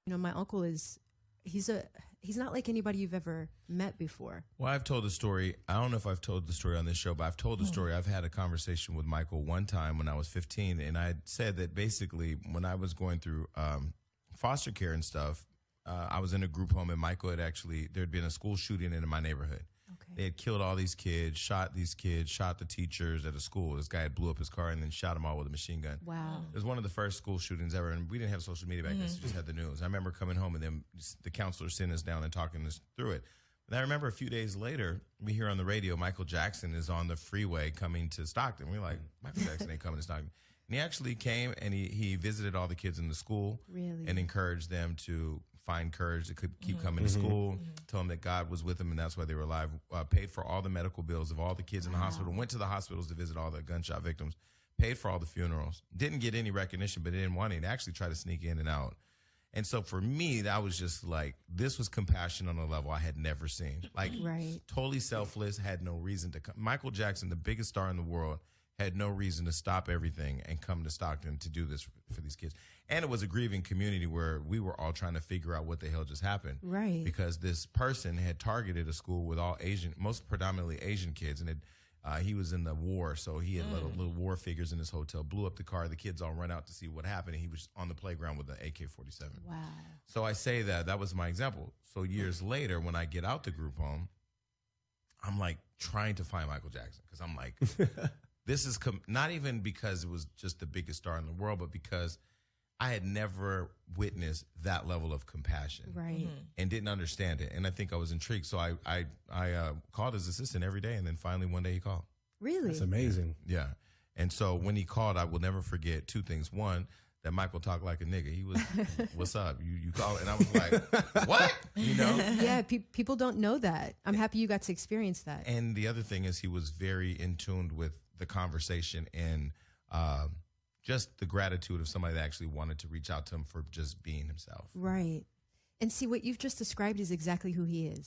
You know, my uncle he's not like anybody you've ever met before. Well, I've told the story. I don't know if I've told the story on this show, but I've told the story. I've had a conversation with Michael one time when I was 15, and I said that basically when I was going through foster care and stuff, I was in a group home, and Michael there'd been a school shooting in my neighborhood. Okay. They had killed all these kids, shot the teachers at a school. This guy had blew up his car and then shot them all with a machine gun. Wow. It was one of the first school shootings ever, and we didn't have social media back then, so we just had the news. I remember coming home and then the counselor sitting us down and talking us through it. And I remember a few days later, we hear on the radio, Michael Jackson is on the freeway coming to Stockton. We're like, Michael Jackson ain't coming to Stockton. And he actually came and he visited all the kids in the school and encouraged them to find courage to keep coming to school, told them that God was with them and that's why they were alive, paid for all the medical bills of all the kids in the hospital, went to the hospitals to visit all the gunshot victims, paid for all the funerals, didn't get any recognition, but didn't want it. Actually tried to sneak in and out. And so for me, that was just like, this was compassion on a level I had never seen. Like, totally selfless, had no reason to come. Michael Jackson, the biggest star in the world, had no reason to stop everything and come to Stockton to do this for these kids. And it was a grieving community where we were all trying to figure out what the hell just happened. Right. Because this person had targeted a school with all Asian, most predominantly Asian kids. And he was in the war, so he had little war figures in his hotel, blew up the car. The kids all run out to see what happened. And he was on the playground with an AK-47. Wow. So I say that was my example. So years later, when I get out the group home, I'm like trying to find Michael Jackson because I'm like, this is not even because it was just the biggest star in the world, but because I had never witnessed that level of compassion, and didn't understand it. And I think I was intrigued, so I called his assistant every day, and then finally one day he called. Really? That's amazing. Yeah. And so when he called, I will never forget two things. One, that Michael talked like a nigga. He was, what's up? You call it? And I was like, what? You know? Yeah, people don't know that. I'm happy you got to experience that. And the other thing is he was very in tune with the conversation and just the gratitude of somebody that actually wanted to reach out to him for just being himself. Right. And see, what you've just described is exactly who he is.